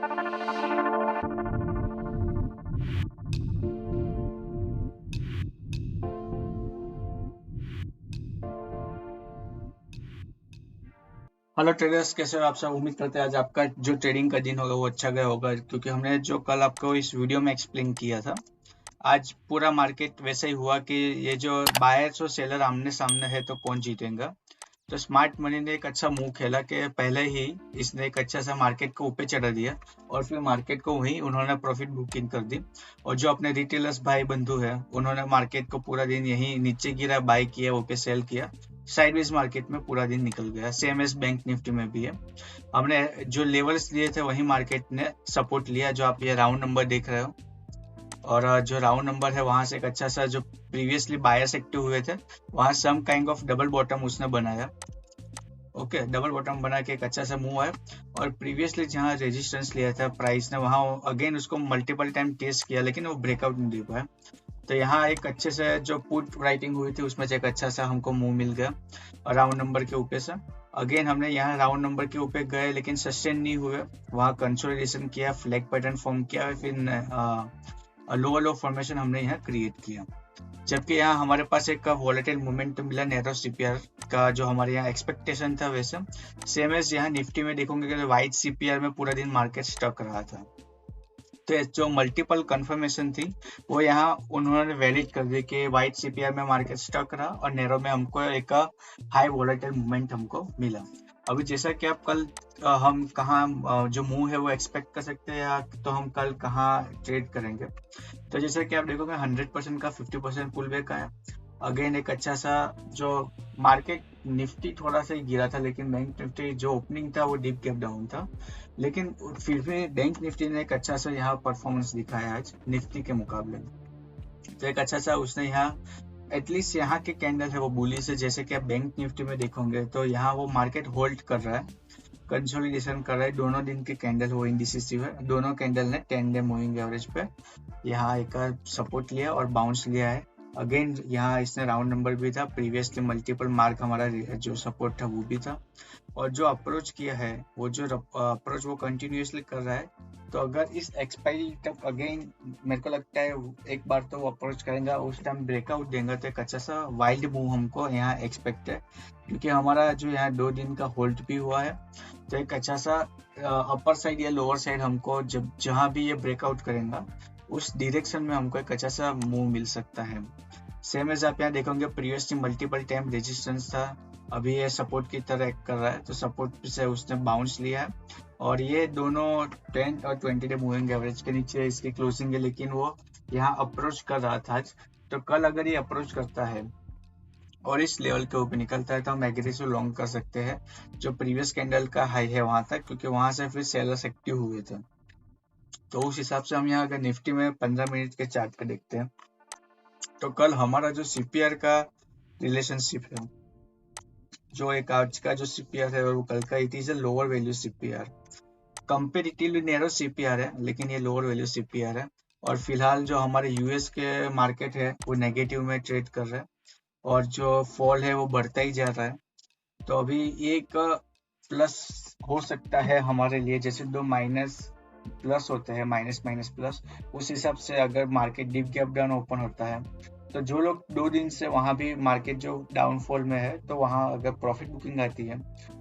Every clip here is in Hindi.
हेलो ट्रेडर्स, कैसे हो आप सब। उम्मीद करते हैं आज आपका जो ट्रेडिंग का दिन होगा वो अच्छा गया होगा, क्योंकि हमने जो कल आपको इस वीडियो में एक्सप्लेन किया था, आज पूरा मार्केट वैसे ही हुआ कि ये जो बायर्स और सेलर आमने सामने है तो कौन जीतेगा। तो स्मार्ट मनी ने एक अच्छा मूव खेला कि पहले ही इसने एक अच्छा सा मार्केट को ऊपर चढ़ा दिया और फिर मार्केट को वहीं उन्होंने प्रॉफिट बुकिंग कर दी। और जो अपने रिटेलर्स भाई बंधु है उन्होंने मार्केट को पूरा दिन यहीं नीचे गिरा बाय किया, ऊपर सेल किया, साइडवेज मार्केट में पूरा दिन निकल गया। सेम एस बैंक निफ्टी में भी है। हमने जो लेवल्स लिए थे वही मार्केट ने सपोर्ट लिया, जो आप ये राउंड नंबर देख रहे हो। और जो राउंड नंबर है वहां से एक अच्छा सा जो प्रीवियसली बायर्स एक्टिव हुए थे वहां some kind of double bottom उसने बनाया। ओके, डबल बॉटम बना के एक अच्छा सा मूव है। और प्रीवियसली जहाँ रेजिस्टेंस लिया था प्राइस ने वहां अगेन उसको मल्टीपल टाइम टेस्ट किया, लेकिन वो ब्रेकआउट नहीं दे पाया। तो यहाँ एक अच्छे से जो पुट राइटिंग हुई थी उसमें से एक अच्छा सा हमको मूव मिल गया राउंड नंबर के ऊपर से। अगेन हमने यहाँ राउंड नंबर के ऊपर गए लेकिन सस्टेन नहीं हुए, वहाँ कंसोलिडेशन किया, फ्लैग पैटर्न फॉर्म किया, फिर लोअर लो फॉर्मेशन हमने यहाँ क्रिएट किया। जबकि यहाँ हमारे पास एक वॉलेटाइल मूवमेंट मिला नैरो सीपीआर का, जो हमारे यहाँ एक्सपेक्टेशन था वैसे सेम एज यहाँ निफ्टी में देखोगे कि वाइट सीपीआर में पूरा दिन मार्केट स्टक रहा था। तो जो मल्टीपल कंफर्मेशन थी वो यहाँ उन्होंने वैलिड कर दी कि वाइट सीपीआर में मार्केट स्टक रहा और नैरो में हमको एक हाई वॉलेटाइल मूवमेंट हमको मिला। अभी जैसा कि आप कल हम कहाँ जो मूव है वो एक्सपेक्ट कर सकते हैं, या तो हम कल कहाँ ट्रेड करेंगे। तो जैसे कि आप देखोगे 100% का 50% पुल बैक आया। अगेन एक अच्छा सा जो मार्केट निफ्टी थोड़ा सा ही गिरा था, लेकिन बैंक निफ्टी जो ओपनिंग था वो डीप गैप डाउन था, लेकिन फिर भी बैंक निफ्टी ने एक अच्छा सा यहाँ परफॉर्मेंस दिखाया आज निफ्टी के मुकाबले। तो एक अच्छा सा उसने यहाँ एटलीस्ट यहाँ के कैंडल है वो बुलिश है। जैसे कि आप बैंक निफ्टी में देखोगे तो यहाँ वो मार्केट होल्ड कर रहा है, कंसोलिडेशन कर रहा है। दोनों दिन के कैंडल वो इंडिसिसिव है, दोनों कैंडल ने 10 डे मूविंग एवरेज पे यहाँ एक सपोर्ट लिया और बाउंस लिया है। अगेन यहाँ इसने राउंड नंबर भी था, प्रीवियसली मल्टीपल मार्क हमारा जो सपोर्ट था वो भी था। और जो अप्रोच किया है वो जो अप्रोच वो कंटिन्यूसली कर रहा है। तो अगर इस एक्सपायरी तक अगेन मेरे को लगता है एक बार तो वो अप्रोच करेगा, उस टाइम ब्रेकआउट देगा तो एक अच्छा सा वाइल्ड मूव हमको यहाँ एक्सपेक्ट है, क्योंकि हमारा जो यहाँ 2 दिन का होल्ड भी हुआ है। तो एक अच्छा सा अपर साइड या लोअर साइड हमको जब जहाँ भी ये ब्रेकआउट करेगा उस डायरेक्शन में हमको एक अच्छा सा मूव मिल सकता है। सेम एज आप यहाँ देखोगे प्रीवियसली मल्टीपल टाइम रेजिस्टेंस था, अभी ये सपोर्ट की तरह एक्ट कर रहा है, तो सपोर्ट से उसने बाउंस लिया है। और ये दोनों 10 और 20 डे मूविंग एवरेज के नीचे इसकी क्लोजिंग है, लेकिन वो यहाँ अप्रोच कर रहा था आज। तो कल अगर ये अप्रोच करता है और इस लेवल के ऊपर निकलता है तो हम एग्रेसिव लॉन्ग कर सकते हैं जो प्रीवियस कैंडल का हाई है वहां तक, क्योंकि वहां से फिर सेलर्स एक्टिव हुए थे। तो उस हिसाब से हम यहाँ अगर निफ्टी में 15 मिनट के चार्ट पे देखते हैं तो कल हमारा जो सीपीआर का रिलेशनशिप है, जो एक आज का जो सीपीआर है वो कल का it is a lower value CPR, comparatively narrow CPR है लेकिन ये लोअर वैल्यू सीपीआर है। और फिलहाल जो हमारे यूएस के मार्केट है वो नेगेटिव में ट्रेड कर रहा है और जो फॉल है वो बढ़ता ही जा रहा है। तो अभी एक प्लस हो सकता है हमारे लिए, जैसे 2 माइनस प्लस होते हैं, माइनस माइनस प्लस, उस हिसाब से अगर market deep gap down open होता है तो जो लोग 2 दिन से वहां भी मार्केट जो डाउनफॉल में है तो वहां अगर प्रॉफिट बुकिंग आती है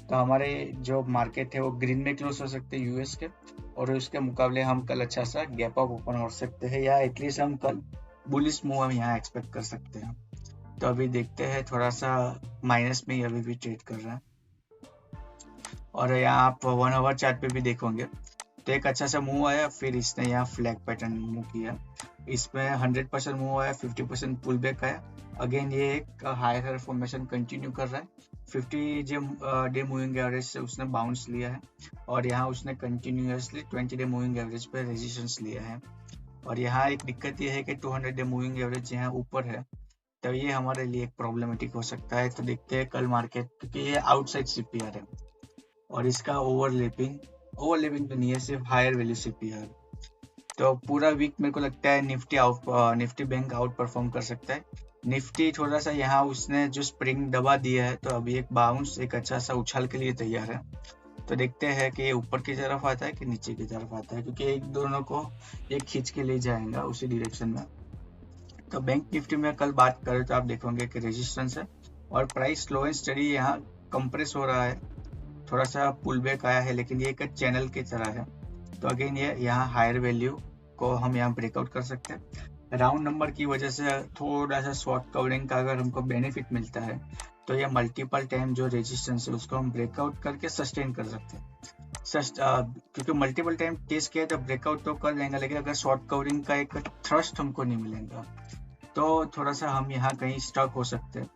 तो हमारे जो मार्केट है वो ग्रीन में क्लोज हो सकते हैं यूएस के, और उसके मुकाबले हम कल अच्छा सा गैप अप ओपन हो सकते हैं, या एटलीस्ट हम कल बुलिश मूव हम यहाँ एक्सपेक्ट कर सकते हैं। तो अभी देखते हैं, थोड़ा सा माइनस में ही अभी भी ट्रेड कर रहा है। और यहाँ आप 1 आवर चार्ट पे भी देखोगे तो एक अच्छा सा मूव आया, फिर इसने यहाँ फ्लैग पैटर्न मूव किया, इसमें 100% मूव आया, 50% पुल बैक आया। अगेन ये एक हायर फॉर्मेशन कंटिन्यू कर रहा है, 50 डे मूविंग एवरेज से उसने बाउंस लिया है और यहाँ उसने कंटिन्यूसली 20 डे मूविंग एवरेज पे रेजिस्टेंस लिया है। और यहाँ एक दिक्कत ये है कि 200 डे मूविंग एवरेज यहाँ ऊपर है, तो ये हमारे लिए एक प्रॉब्लमेटिक हो सकता है। तो देखते हैं कल मार्केट, क्योंकि ये आउटसाइड सीपीआर है और इसका ओवरलैपिंग तो नहीं है, सिर्फ हायर वैल्यू सीपीआर। तो पूरा वीक मेरे को लगता है निफ्टी बैंक आउट परफॉर्म कर सकता है। निफ्टी थोड़ा सा यहाँ उसने जो स्प्रिंग दबा दिया है तो अभी एक बाउंस एक अच्छा सा उछाल के लिए तैयार है। तो देखते हैं कि ये ऊपर की तरफ आता है कि नीचे की तरफ आता है, क्योंकि एक दोनों को एक खींच के ले जाएगा उसी डायरेक्शन में। तो बैंक निफ्टी में कल बात करें तो आप देखोगे कि रेजिस्टेंस है और प्राइस स्लो एंड स्टडी यहाँ कंप्रेस हो रहा है, थोड़ा सा पुल बैक आया है, लेकिन ये एक चैनल की तरह है। तो अगेन ये यहाँ हायर वैल्यू को हम यहाँ ब्रेकआउट कर सकते हैं। राउंड नंबर की वजह से थोड़ा सा शॉर्ट कवरिंग का अगर हमको बेनिफिट मिलता है तो ये मल्टीपल टाइम जो रेजिस्टेंस है उसको हम ब्रेकआउट करके सस्टेन कर सकते हैं। क्योंकि मल्टीपल टाइम टेस्ट किया तो ब्रेकआउट तो कर लेंगे, लेकिन अगर शॉर्ट कवरिंग का एक थ्रस्ट हमको नहीं मिलेगा तो थोड़ा सा हम यहाँ कहीं स्टक हो सकते हैं।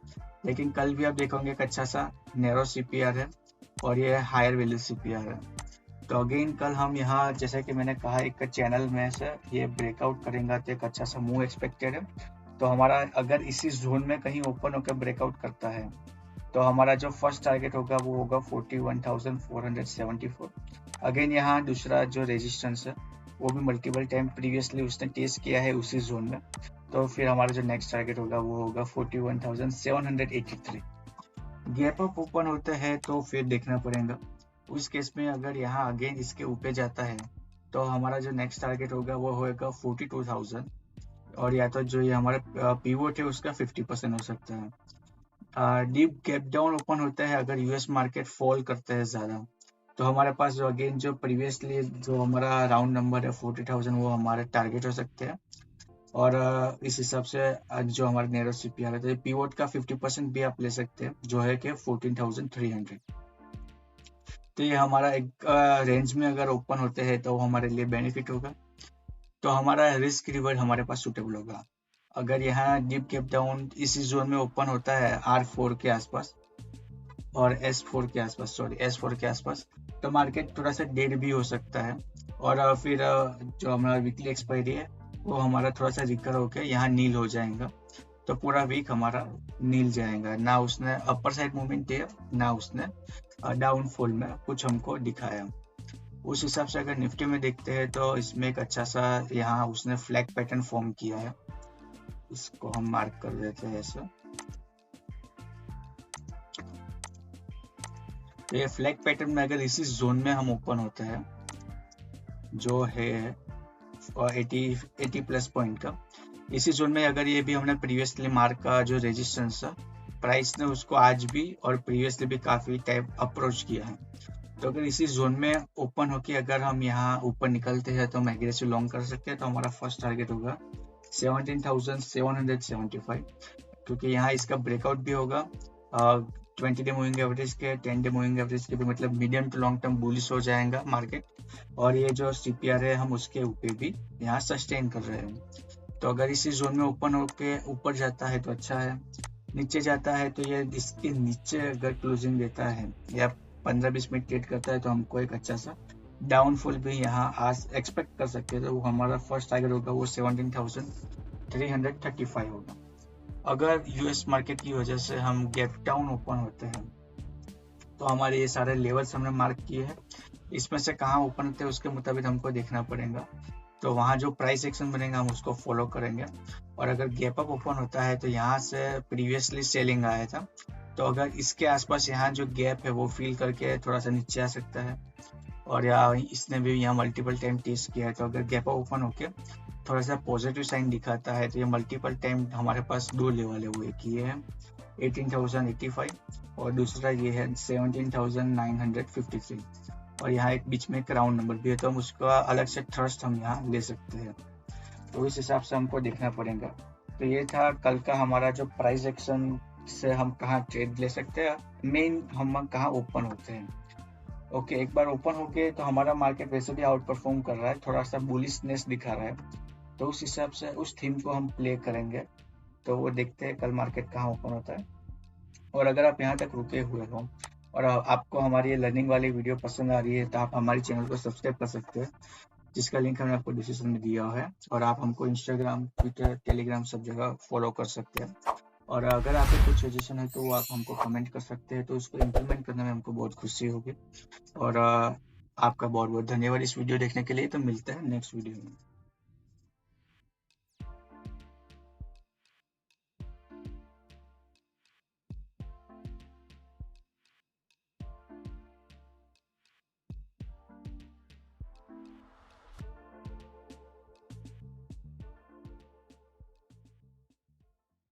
लेकिन कल भी आप देखोगे एक अच्छा सा नैरो सीपीआर है और ये हायर वैल्यू सीपीआर है। तो अगेन कल हम यहाँ जैसे कि मैंने कहा एक चैनल में से ये ब्रेकआउट करेंगे तो एक अच्छा सा मूव एक्सपेक्टेड है। तो हमारा अगर इसी जोन में कहीं ओपन होकर ब्रेकआउट करता है तो हमारा जो फर्स्ट टारगेट होगा वो होगा 41,474। अगेन यहाँ दूसरा जो रेजिस्टेंस है वो भी मल्टीपल टाइम प्रीवियसली उसने टेस्ट किया है उसी जोन में। तो फिर हमारा जो नेक्स्ट टारगेट होगा वो होगा 41,783। गैप अप ओपन होता है तो फिर देखना पड़ेगा। उस केस में अगर यहाँ अगेन इसके ऊपर जाता है तो हमारा जो नेक्स्ट टारगेट होगा वो होगा 42,000 और या तो जो ये हमारा पीवोट है उसका 50% हो सकता है। डीप गैप डाउन ओपन होता है अगर यूएस मार्केट फॉल करता है ज़्यादा, तो हमारे पास जो अगेन जो प्रीवियसली जो हमारा राउंड नंबर है 40,000 वो हमारे टारगेट हो सकते हैं। और इस हिसाब से जो हमारा नैरो सीपीआर है तो पीवोट का 50% भी आप ले सकते हैं जो है कि 14,300। तो ये हमारा एक रेंज में अगर ओपन होते हैं तो हमारे लिए बेनिफिट होगा, तो हमारा रिस्क रिवर्ड हमारे पास सूटेबल होगा। अगर यहाँ डीप गैप डाउन इसी जोन में ओपन होता है R4 के आसपास और S4 के आसपास, तो मार्केट थोड़ा सा डेड भी हो सकता है। और फिर जो हमारा वीकली एक्सपायरी है वो हमारा थोड़ा सा रिकवर होकर यहाँ नील हो जाएगा, तो पूरा वीक हमारा नील जाएगा। ना उसने अपर साइड मूवमेंट दिया ना उसने डाउनफॉल में कुछ हमको दिखाया। उस हिसाब से अगर निफ्टी में देखते हैं तो इसमें एक अच्छा सा यहाँ उसने फ्लैग पैटर्न फॉर्म किया है, इसको हम मार्क कर देते हैं ऐसे। तो ये फ्लैग पैटर्न में अगर इसी जोन में हम ओपन होते हैं जो है 80 प्लस पॉइंट का, इसी जोन में अगर ये भी हमने प्रीवियसली मार्क का जो रेजिस्टेंस था प्राइस ने उसको आज भी और प्रीवियसली भी काफी टाइप अप्रोच किया है। तो अगर इसी जोन में ओपन होके अगर हम यहाँ ऊपर निकलते हैं तो हम एग्रेसिव लॉन्ग कर सकते हैं। तो हमारा फर्स्ट टारगेट होगा 17,775, क्योंकि यहाँ इसका ब्रेकआउट भी होगा 20 डे मूविंग एवरेज के 10 डे मूविंग एवरेज के भी, मतलब medium to long term bullish हो जाएगा मार्केट। और ये जो सीपीआर है हम उसके ऊपर भी यहाँ सस्टेन कर रहे हैं। तो अगर इसी जोन में ओपन होके ऊपर जाता है तो अच्छा है, नीचे जाता है तो ये इसके नीचे अगर क्लोजिंग देता है या 15-20 मिनट ट्रेड करता है तो हमको एक अच्छा सा डाउनफॉल भी यहाँ आज एक्सपेक्ट कर सकते हैं। तो वो हमारा फर्स्ट टारगेट होगा वो 17,335 होगा। अगर यूएस मार्केट की वजह से हम गैप डाउन ओपन होते हैं तो हमारे ये सारे लेवल्स हमने मार्क किए हैं, इसमें से कहाँ ओपन होते हैं उसके मुताबिक हमको देखना पड़ेगा। तो वहाँ जो प्राइस एक्शन बनेगा हम उसको फॉलो करेंगे। और अगर गैप अप ओपन होता है तो यहाँ से प्रीवियसली सेलिंग आया था, तो अगर इसके आसपास यहाँ जो गैप है वो फील करके थोड़ा सा नीचे आ सकता है। और इसने भी यहाँ मल्टीपल टाइम टेस्ट किया है, तो अगर गैप अप ओपन होके थोड़ा सा पॉजिटिव साइन दिखाता है तो ये मल्टीपल टाइम हमारे पास दो लेवल है, वो एक ये है 18,085 और दूसरा ये है 17,953। और यहाँ एक बीच में एक राउंड नंबर भी है, तो हम उसका अलग से थ्रस्ट हम यहाँ ले सकते हैं। तो इस हिसाब से हमको देखना पड़ेगा। तो ये था कल का हमारा जो प्राइस एक्शन से हम कहाँ ट्रेड ले सकते हैं, मेन हम कहाँ ओपन होते हैं। ओके, एक बार ओपन होके तो हमारा मार्केट वैसे भी आउट परफॉर्म कर रहा है, थोड़ा सा बुलिशनेस दिखा रहा है, तो उस हिसाब से उस थीम को हम प्ले करेंगे। तो वो देखते हैं कल मार्केट कहाँ ओपन होता है। और अगर आप यहाँ तक रुके हुए हो और आपको हमारी ये लर्निंग वाली वीडियो पसंद आ रही है तो आप हमारे चैनल को सब्सक्राइब कर सकते हैं, जिसका लिंक हमने आपको डिस्क्रिप्शन में दिया है। और आप हमको इंस्टाग्राम, ट्विटर, टेलीग्राम सब जगह फॉलो कर सकते हैं। और अगर आपको कुछ सजेशन है तो आप हमको कमेंट कर सकते हैं, तो उसको इम्प्लीमेंट करने में हमको बहुत खुशी होगी। और आपका बहुत बहुत धन्यवाद इस वीडियो देखने के लिए। तो मिलते हैं नेक्स्ट वीडियो में।